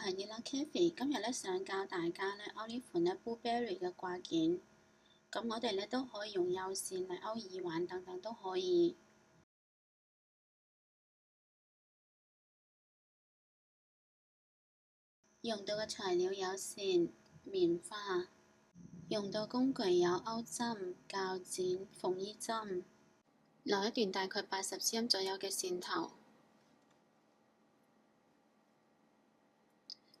係 Nila Cafe，今日想教大家勾呢款Blueberry 嘅掛件。咁我哋都可以用幼線嚟勾耳環等等都可以。用到嘅材料有線、棉花，用到工具有鈎針、鉸剪、縫衣針，留一段大概80 cm 左右嘅線頭。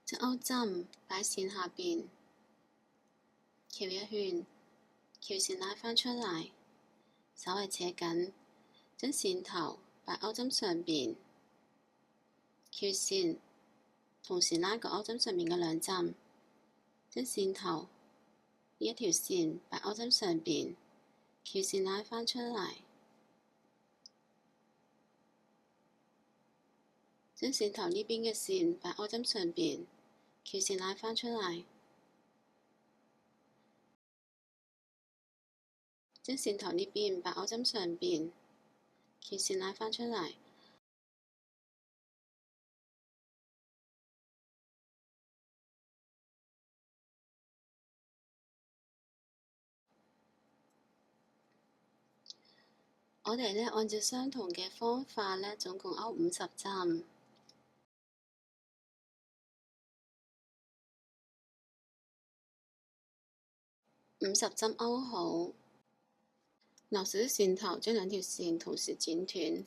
隻鈎針擺線下邊，翹一圈，翹線拉返出嚟，稍微扯緊，將線頭擺鈎針上邊，翹線，同時拉個鈎針上面嘅兩針，將線頭呢一條線擺鈎針上邊，翹線拉返出嚟，將線頭呢邊嘅線擺鈎針上邊，翹線拉返出嚟，將線頭呢邊擺鈎針上邊，翹線拉返出嚟。我哋按照相同嘅方法總共勾50針。50針勾好，留少啲線頭，將兩條線同時剪斷，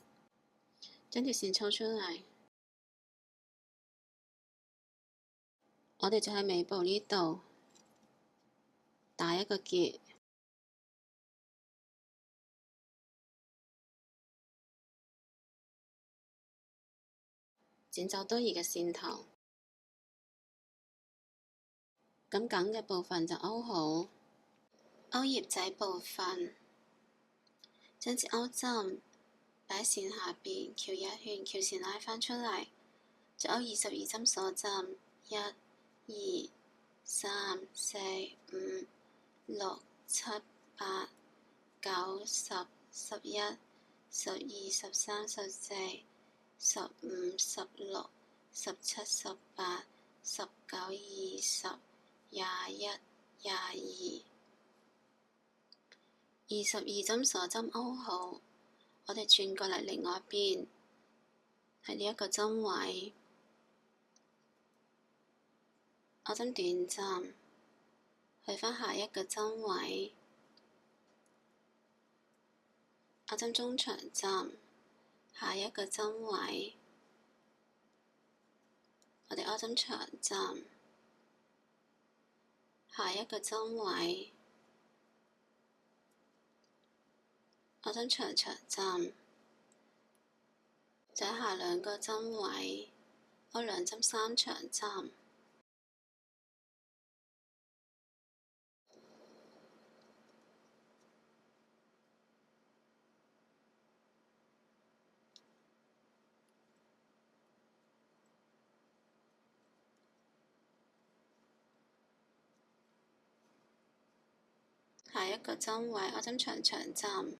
將條線抽出嚟。我哋就喺尾部呢度打一個結，剪走多餘嘅線頭。咁梗嘅部分就勾好。勾葉仔部分，將支鈎針擺線下邊，翹一圈，翹線拉返出嚟，再勾22針鎖針，1、2、3、4、5、6、7、8、9、10、11、12、13、14、15、16、17、18、19、20、21、22。22針鎖針勾好，我哋轉過嚟另外一邊，喺呢一個針位，鈎針短針，去返下一個針位，鈎針中長針，下一個針位，我哋鈎針長針，下一個針位，鈎針長長針，再下兩個針位，勾兩針三長針，下一個針位，鈎針長長針，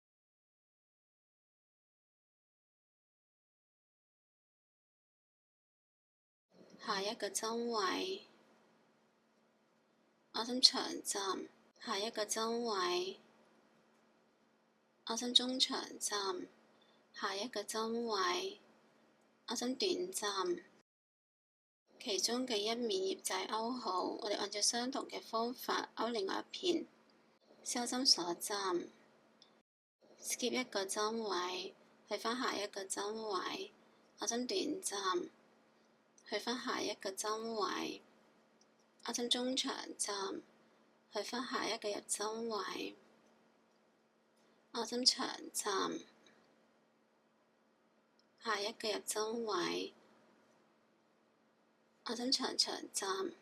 下一個針位，鈎針長針，下一個針位，鈎針中長針，下一個針位，鈎針短針。其中嘅一面葉仔勾好，我哋按照相同嘅方法勾另外一片，收針鎖針 ，skip 一個針位，去返下一個針位，鈎針短針，去返下一個針位，鈎針中長針，去返下一個入針位，鈎針長針，下一個入針位，鈎針長長針，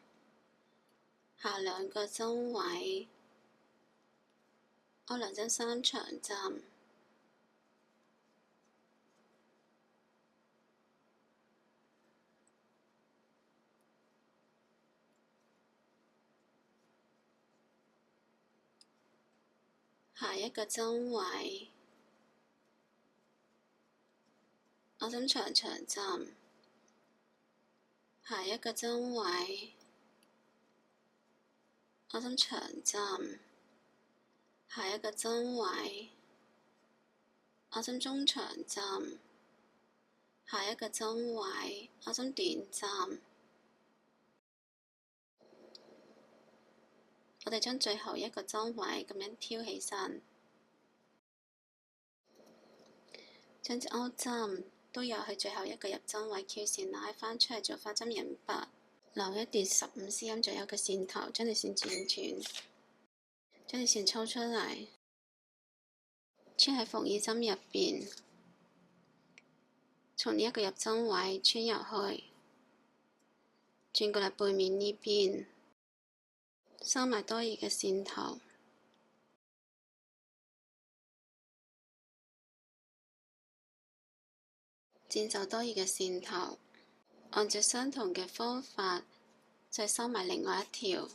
下兩個針位，勾兩針三長針，下一個針位，鈎針長長針，下一個針位，我針長針，下一個針位，我針中長針，下一個針位，我針短針。我哋將最後一個針位咁樣挑起身，將支鈎針都有去最後一個入針位翹線拉返出嚟做花針引拔，留一段15cm左右嘅線頭，將條線剪斷，將條線抽出嚟，穿喺縫衣針入邊，從呢一個入針位穿入去，轉過嚟背面呢邊，收埋多餘嘅線頭，剪走多餘嘅線頭，按照相同嘅方法再收埋另外一條。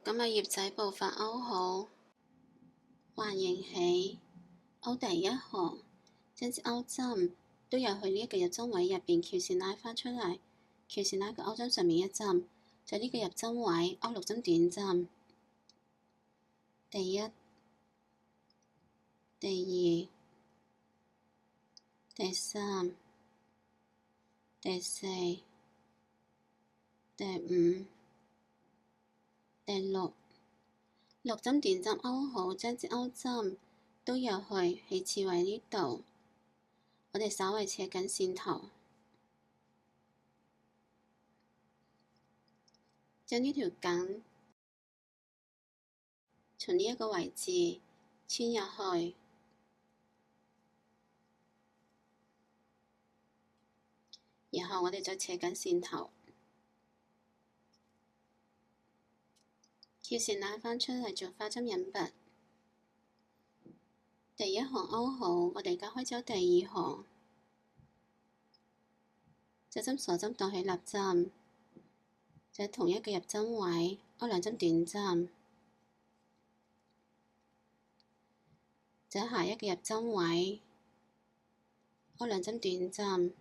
咁啊，葉仔部分勾好，環形起，勾第一行，將支勾針都有去呢一個入針位入邊翹線拉返出嚟，翹線拉個勾針上面一針，就呢個入針位勾6針短針，第一、第二、第三、第四、第五、第六，6針短針勾好，將支勾針都有去起刺位呢度，我哋稍微扯緊線頭，將呢條緊從呢一個位置穿入去，然後我哋再扯緊線頭，翹線拉返出嚟做花針引拔。第一行勾好，我哋而家開始第二行，隻針鎖針當起立針，就喺同一個入針位勾2針短針，就喺下一個入針位勾2針短針。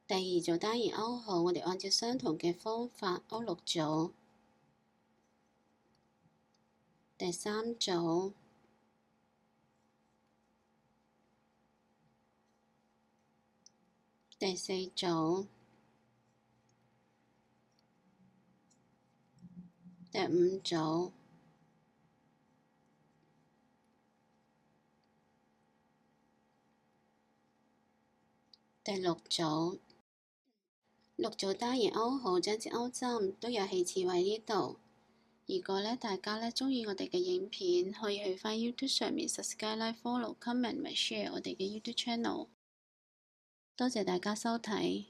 第二組單元勾好，我哋按照相同嘅方法勾6組。第三組、第四組、第5組、第6組。6組單元勾好，將支勾針都有起刺位呢度。如果大家鍾意我哋嘅影片，可以去返 YouTube 上面 subscribe、like、follow、comment 同埋 share 我哋嘅 YouTube channel。多謝大家收睇。